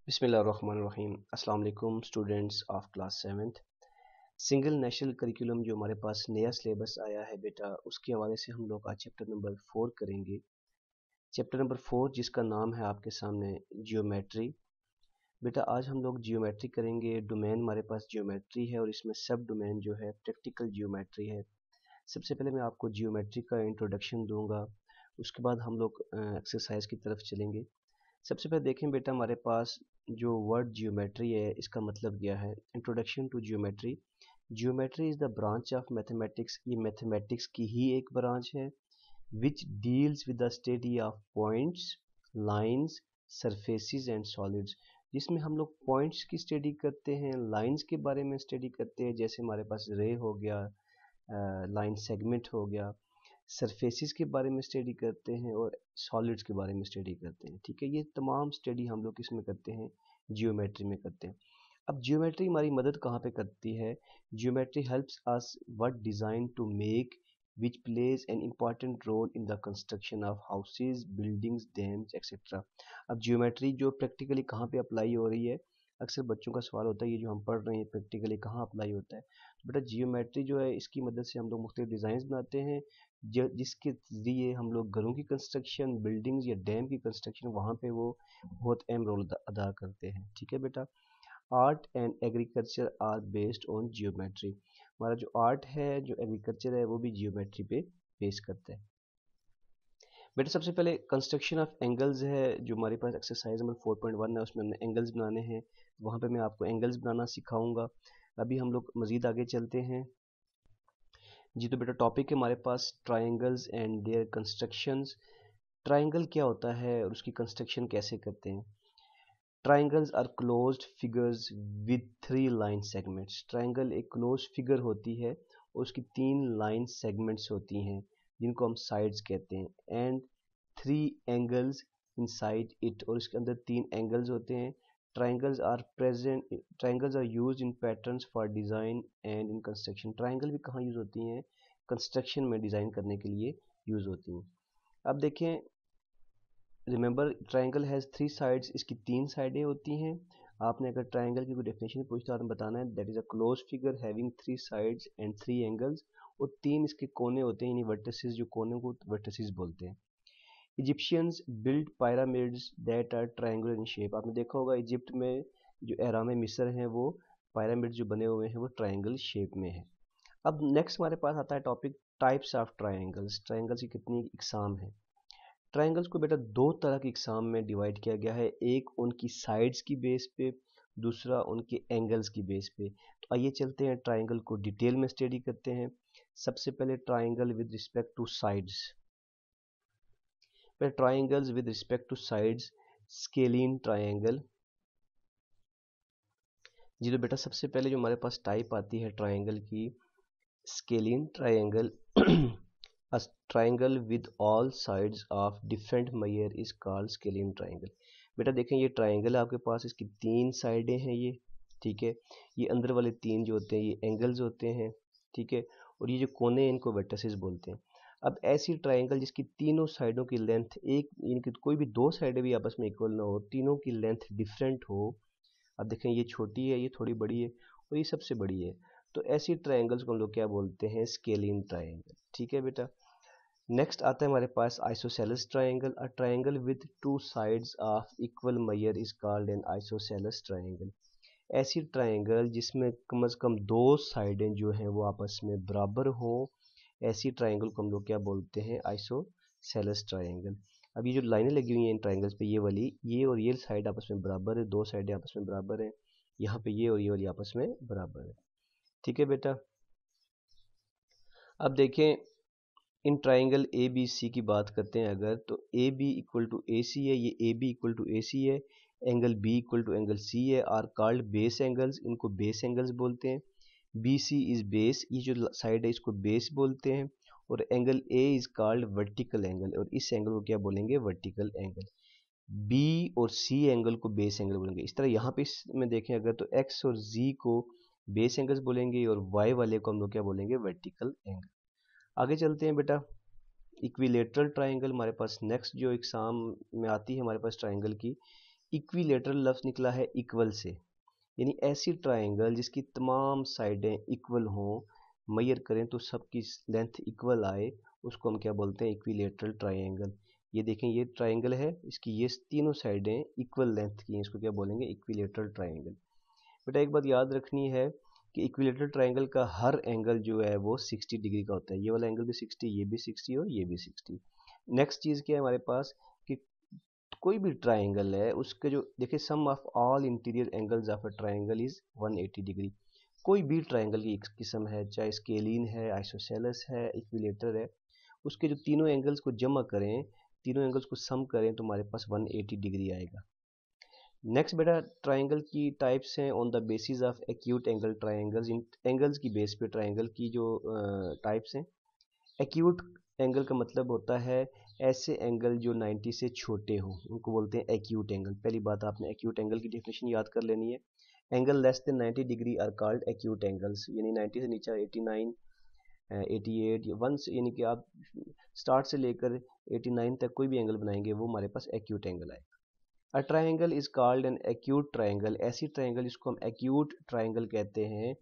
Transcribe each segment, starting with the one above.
बिस्मिल्लाहिर्रहमानिर्रहीम। अस्सलाम वालेकुम students of class 7th। Single national curriculum जो हमारे पास नया सिलेबस आया है बेटा, उसके हवाले से हम लोग आज चैप्टर नंबर 4 करेंगे। चैप्टर नंबर 4 जिसका नाम है आपके सामने जियोमेट्री। बेटा आज हम लोग जियोमेट्री करेंगे। डोमेन हमारे पास जियोमेट्री है और इसमें सब डोमेन जो है प्रैक्टिकल जियोमेट्री है। सबसे पहले मैं आपको जियोमेट्री का इंट्रोडक्शन दूंगा, उसके बाद हम लोग एक्सरसाइज की तरफ चलेंगे। सबसे पहले देखें बेटा, हमारे पास जो वर्ड जियोमेट्री है इसका मतलब क्या है। Introduction to geometry. Geometry is the branch of mathematics. ये मैथमेटिक्स की ही एक ब्रांच है which deals with the study of points, lines, surfaces and solids. जिसमें हम लोग पॉइंट्स की स्टडी करते हैं, लाइंस के बारे में स्टडी करते हैं, जैसे हमारे पास रे हो गया, लाइन सेगमेंट हो गया, सरफेसेस के बारे में स्टडी करते हैं और सॉलिड्स के बारे में स्टडी करते हैं। ठीक है, ये तमाम स्टडी हम लोग किस में करते हैं, जियोमेट्री में करते हैं। अब जियोमेट्री हमारी मदद कहाँ पे करती है। Geometry helps us what design to make which plays an important role in the construction of houses, buildings, dams, etc. अब जियोमेट्री जो प्रैक्टिकली कहाँ पे अप्लाई हो रही है, अक्सर बच्चों का सवाल होता है ये जो हम पढ़ रहे हैं प्रैक्टिकली कहाँ अप्लाई होता है। तो बेटा जियोमेट्री जो है इसकी मदद से हम लोग मुख्तलिफ डिज़ाइन बनाते हैं जिसके ज़रिए हम लोग घरों की कंस्ट्रक्शन, बिल्डिंग्स या डैम की कंस्ट्रक्शन वहाँ पे वो बहुत अहम रोल अदा करते हैं। ठीक है बेटा। Art and agriculture are based on geometry. हमारा जो आर्ट है, जो एग्रीकल्चर है, वो भी जियोमेट्री पे बेस करता है। बेटा सबसे पहले कंस्ट्रक्शन ऑफ एंगल्स है, जो हमारे पास एक्सरसाइज नंबर 4.1 है, उसमें हमने एंगल्स बनाने हैं। वहाँ पे मैं आपको एंगल्स बनाना सिखाऊंगा। अभी हम लोग मज़ीद आगे चलते हैं जी। तो बेटा टॉपिक है हमारे पास triangles and their constructions. Triangle क्या होता है और उसकी कंस्ट्रक्शन कैसे करते हैं। Triangles are closed figures with 3 line segments. Triangle एक क्लोज फिगर होती है और उसकी 3 लाइन सेगमेंट्स होती हैं जिनको हम साइड्स कहते हैं। एंड 3 एंगल्स इनसाइड इट, और इसके अंदर 3 एंगल्स होते हैं। Triangles are used in patterns for design and in construction. Triangle भी कहाँ यूज़ होती हैं, कंस्ट्रक्शन में डिज़ाइन करने के लिए यूज़ होती हैं। अब देखें, रिमेंबर ट्राइंगल हैज़ 3 साइड्स, इसकी 3 साइडें होती हैं। आपने अगर ट्राइंगल की कोई डेफिनेशन पूछता है आपने बताना है that is a close figure having 3 sides and 3 angles, और 3 इसके कोने होते हैं, यानी वर्टिसेस, जो कोने को वर्टिसेस बोलते हैं। Egyptians build pyramids that are triangular in shape. आपने देखा होगा इजिप्ट में जो एहराम मिस्र हैं वो पिरामिड जो बने हुए हैं वो ट्रायंगल शेप में है। अब नेक्स्ट हमारे पास आता है topic types of triangles. Triangles की कितनी इकसाम है। ट्रायंगल्स को बेटा दो तरह की इकसाम में डिवाइड किया गया है, एक उनकी साइड्स की बेस पे, दूसरा उनके एंगल्स की बेस पे। तो आइए चलते हैं ट्रायंगल को डिटेल में स्टडी करते हैं। सबसे पहले triangle with respect to sides. Triangles with respect to sides, scalene triangle. जी तो बेटा सबसे पहले जो हमारे पास टाइप आती है ट्रायंगल की, scalene triangle. A triangle with all sides of different measure is called scalene triangle। बेटा देखें ये ट्रायंगल है आपके पास, इसकी 3 साइडें हैं ये। ठीक है, ये अंदर वाले 3 जो होते हैं ये एंगल्स होते हैं। ठीक है, और ये जो कोने हैं इनको वर्टिसेस बोलते हैं। अब ऐसी ट्रायंगल जिसकी तीनों साइडों की लेंथ एक, इनकी कोई भी 2 साइडें भी आपस में इक्वल ना हो, तीनों की लेंथ डिफरेंट हो। अब देखें ये छोटी है, ये थोड़ी बड़ी है और ये सबसे बड़ी है, तो ऐसी ट्रायंगल्स को हम लोग क्या बोलते हैं, स्केलीन ट्रायंगल। ठीक है बेटा। नेक्स्ट आता है हमारे पास isosceles triangle. A triangle with 2 sides of equal measure is called an isosceles triangle. ऐसी ट्रायंगल जिसमें कम से कम 2 साइडें जो हैं वो आपस में बराबर हो, ऐसी ट्रायंगल को हम लोग क्या बोलते हैं, आइसोसेलेस ट्रायंगल। अब ये जो लाइनें लगी हुई हैं इन ट्रायंगल्स पे, ये वाली, ये और ये साइड आपस में बराबर है, 2 साइडें आपस में बराबर हैं। यहाँ पे ये और ये वाली आपस में बराबर है। ठीक है बेटा। अब देखें in triangle A B C की बात करते हैं अगर, तो A B equal to A C है, ये A B equal to A C है। Angle B equal to angle C है, आर कॉल्ड बेस एंगल्स, इनको बेस एंगल्स बोलते हैं। बी सी इज बेस, ये जो साइड है इसको बेस बोलते हैं। और angle A is called vertical angle, और इस एंगल को क्या बोलेंगे, वर्टिकल एंगल। बी और सी एंगल को बेस एंगल बोलेंगे। इस तरह यहाँ पे इसमें देखें अगर, तो एक्स और जी को बेस एंगल्स बोलेंगे और वाई वाले को हम लोग क्या बोलेंगे, वर्टिकल एंगल। आगे चलते हैं बेटा। इक्विलेटरल ट्रायंगल हमारे पास नेक्स्ट जो एग्जाम में आती है हमारे पास ट्रायंगल की, इक्विलेटरल लफ्ज निकला है इक्वल से, यानी ऐसी ट्राइंगल जिसकी तमाम साइडें इक्वल हों, मेजर करें तो सबकी लेंथ इक्वल आए, उसको हम क्या बोलते हैं, इक्विलेटरल ट्राइंगल। ये देखें, ये ट्राइंगल है, इसकी ये तीनों साइडें इक्वल लेंथ की हैं, इसको क्या बोलेंगे, इक्विलेटरल ट्राइंगल। बेटा एक बात याद रखनी है कि इक्विलेटरल ट्राइंगल का हर एंगल जो है वो 60 डिग्री का होता है। ये वाला एंगल भी 60, ये भी 60 और ये भी 60। नेक्स्ट चीज़ क्या है हमारे पास कि कोई भी ट्राइंगल है उसके जो देखिए, sum of all interior angles of a triangle is 180 degree. कोई भी ट्राइंगल की एक किस्म है, चाहे स्केलीन है, आइसोसेलेस है, इक्विलेटर है, उसके जो तीनों एंगल्स को जमा करें, तीनों एंगल्स को सम करें तो हमारे पास 180 डिग्री आएगा। नेक्स्ट बेटा, ट्राइंगल की टाइप्स हैं on the basis of acute angle triangles. In angles की बेस पे ट्राइंगल की जो टाइप्स हैं, एक्यूट एंगल का मतलब होता है ऐसे एंगल जो 90 से छोटे हों, उनको बोलते हैं एक्यूट एंगल। पहली बात आपने एक्यूट एंगल की डेफिनेशन याद कर लेनी है। Angle less than 90 degree are called acute angles, यानी 90 से नीचे 89, 88 या 1 यानी कि आप स्टार्ट से लेकर 89 तक कोई भी एंगल बनाएंगे वो हमारे पास एक्यूट एंगल आएगा। अ triangle is called an acute triangle. ऐसी ट्राइंगल जिसको हम एक्यूट ट्राइंगल कहते हैं,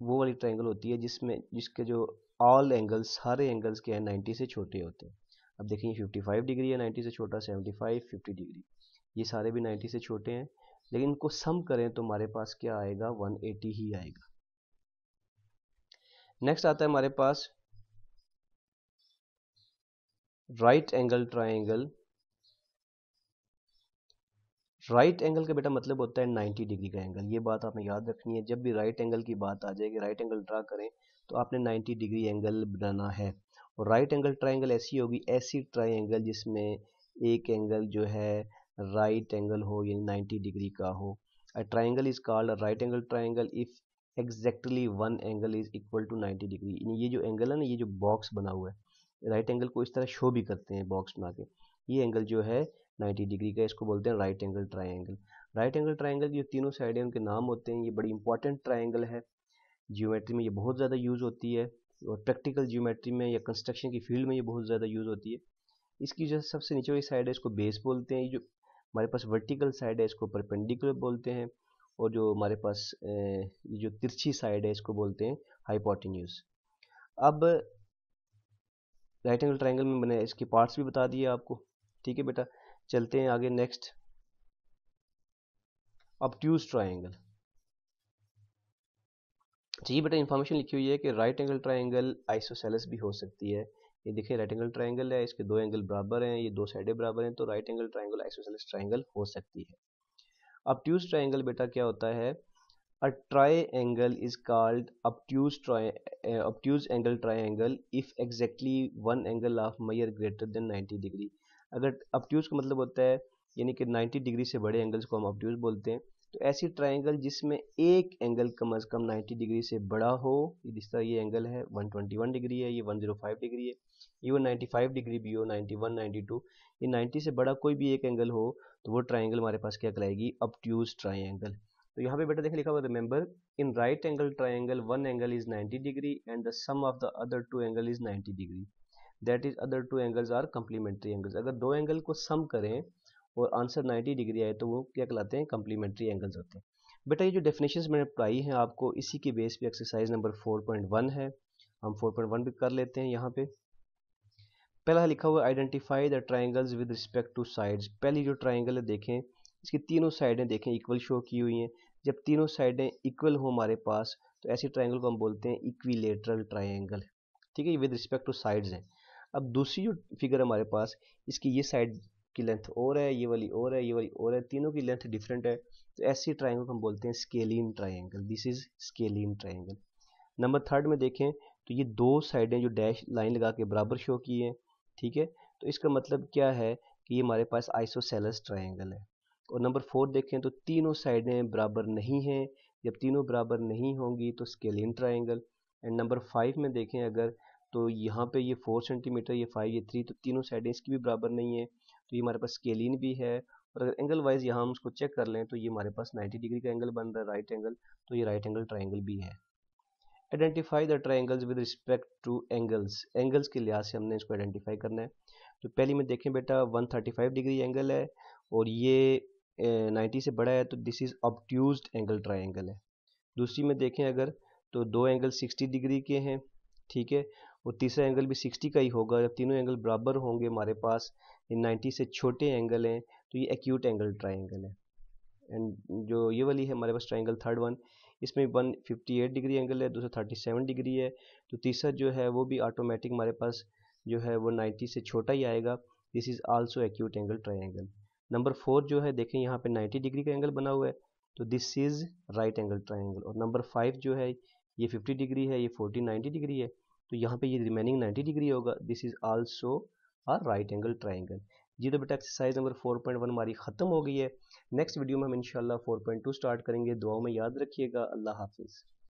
वो वाली ट्राइंगल होती है जिसके जो ऑल एंगल्स, सारे एंगल्स के हैं 90 से छोटे होते हैं। अब देखिए 55 डिग्री है 90 से छोटा, 75, 50 डिग्री, ये सारे भी 90 से छोटे हैं, लेकिन इनको सम करें तो हमारे पास क्या आएगा, 180 ही आएगा। नेक्स्ट आता है हमारे पास right angle triangle. Right angle का बेटा मतलब होता है 90 डिग्री का एंगल। ये बात आपने याद रखनी है, जब भी राइट एंगल की बात आ जाएगी, राइट एंगल ड्रा करें तो आपने 90 डिग्री एंगल बनाना है। और राइट एंगल ट्राइंगल ऐसी होगी, ऐसी ट्राइंगल जिसमें एक एंगल जो है राइट एंगल हो, यानी 90 डिग्री का हो। A triangle is called a right angle triangle if exactly one angle is equal to 90 degree. ये जो एंगल है ना, ये जो बॉक्स बना हुआ है, राइट एंगल को इस तरह शो भी करते हैं बॉक्स बना के, ये एंगल जो है 90 डिग्री का, इसको बोलते हैं right angle triangle. Right angle triangle की जो तीनों साइडें उनके नाम होते हैं, ये बड़ी इंपॉर्टेंट ट्राइंगल है, जियोमेट्री में ये बहुत ज़्यादा यूज़ होती है, और प्रैक्टिकल जियोमेट्री में या कंस्ट्रक्शन की फील्ड में ये बहुत ज़्यादा यूज़ होती है। इसकी जो सबसे नीचे वाली साइड है इसको बेस बोलते हैं, ये जो हमारे पास वर्टिकल साइड है इसको परपेंडिकुलर बोलते हैं, और जो हमारे पास ये जो तिरछी साइड है इसको बोलते हैं हाइपोटेन्यूज। अब राइट एंगल ट्राइंगल में मैंने इसके पार्ट्स भी बता दिए आपको, ठीक है बेटा। चलते हैं आगे, नेक्स्ट ऑब्ट्यूज ट्राइंगल। जी बेटा, इंफॉर्मेशन लिखी हुई है कि राइट एंगल ट्राइंगल आइसोसेलेस भी हो सकती है। ये देखिए राइट एंगल ट्राइंगल है, इसके दो एंगल बराबर हैं, ये दो साइडें बराबर हैं, तो right angle triangle isosceles triangle हो सकती है। ऑब्ट्यूज ट्राइंगल बेटा क्या होता है, a triangle is called obtuse angle triangle if exactly one angle of measure greater than 90 degree. अगर ऑब्ट्यूज का मतलब होता है यानी कि 90 डिग्री से बड़े एंगल्स को हम ऑब्ट्यूज बोलते हैं, तो ऐसी ट्राइंगल जिसमें एक एंगल कम से कम 90 डिग्री से बड़ा हो, जिस तरह ये एंगल है 121 डिग्री है, ये 105 डिग्री है, इवन 95 डिग्री भी हो, 91, 92, ये 90 से बड़ा कोई भी एक एंगल हो, तो वो ट्राइंगल हमारे पास क्या कहलाएगी, ऑब्ट्यूज ट्राइंगल। तो यहाँ पे बेटा देखिए लिखा हुआ, remember in right angle triangle one angle is 90 degree and the sum of the other two angle is 90 degree, that is other two angles are complementary angles. अगर दो एंगल को सम करें और आंसर 90 डिग्री आए तो वो क्या कहलाते हैं, कंप्लीमेंट्री एंगल्स होते हैं। बेटा ये जो डेफिनेशंस मैंने पढ़ाई हैं आपको, इसी के बेस पे एक्सरसाइज नंबर 4.1 है, हम 4.1 भी कर लेते हैं। यहाँ पे पहला लिखा हुआ identify the triangles with respect to sides. पहली जो ट्राइंगल है देखें, इसकी तीनों साइडें देखें इक्वल शो की हुई हैं। जब तीनों साइडें इक्वल हो हमारे पास तो ऐसी ट्राइंगल को हम बोलते हैं इक्विलेटरल ट्राइंगल, ठीक है, ये विद रिस्पेक्ट टू साइड्स हैं। अब दूसरी जो फिगर हमारे पास, इसकी ये साइड की लेंथ और है, ये वाली और है, ये वाली और है, तीनों की लेंथ डिफरेंट है, तो ऐसी ट्राइंगल को हम बोलते हैं scalene triangle. This is scalene triangle. Number third में देखें तो ये दो साइडें जो डैश लाइन लगा के बराबर शो की हैं, ठीक है, तो इसका मतलब क्या है कि ये हमारे पास आइसोसेलेस ट्राइंगल है। और नंबर फोर देखें तो तीनों साइडें बराबर नहीं हैं, जब तीनों बराबर नहीं होंगी तो scalene triangle. And number five में देखें अगर, तो यहाँ पे ये 4 सेंटीमीटर, ये 5, ये 3, तो तीनों साइडें इसकी भी बराबर नहीं है, तो ये हमारे पास स्केलिन भी है। और अगर एंगल वाइज यहाँ हम उसको चेक कर लें तो ये हमारे पास 90 डिग्री का एंगल बन रहा है, राइट एंगल, तो ये राइट एंगल ट्राइंगल भी है। Identify the triangles with respect two angles. Angles के लिहाज से हमने इसको आइडेंटिफाई करना है। तो पहली में देखें बेटा 135 डिग्री एंगल है, और ये 90 से बड़ा है तो दिस इज़ ऑब्ट्यूज्ड एंगल ट्रायंगल है। दूसरी में देखें अगर तो दो एंगल 60 डिग्री के हैं, ठीक है, और तीसरा एंगल भी 60 का ही होगा। जब तीनों एंगल बराबर होंगे हमारे पास, ये 90 से छोटे एंगल हैं, तो ये एक्यूट एंगल ट्रायंगल है। एंड जो ये वाली है हमारे पास ट्रायंगल थर्ड वन, इसमें 158 डिग्री एंगल है, दूसरा 37 डिग्री है, तो तीसरा जो है वो भी ऑटोमेटिक हमारे पास जो है वो 90 से छोटा ही आएगा। This is also acute angle triangle. Number 4 जो है देखें यहाँ पे 90 डिग्री का एंगल बना हुआ है, तो this is right angle triangle. और नंबर 5 जो है ये 50 डिग्री है, ये 40 90 डिग्री है, तो यहाँ पे ये रिमेनिंग 90 डिग्री होगा। This is also a right angle triangle. जी तो बेटा एक्सरसाइज नंबर 4.1 हमारी ख़त्म हो गई है। नेक्स्ट वीडियो में हम इंशाल्लाह 4.2 स्टार्ट करेंगे। दुआओं में याद रखिएगा। अल्लाह हाफिज़।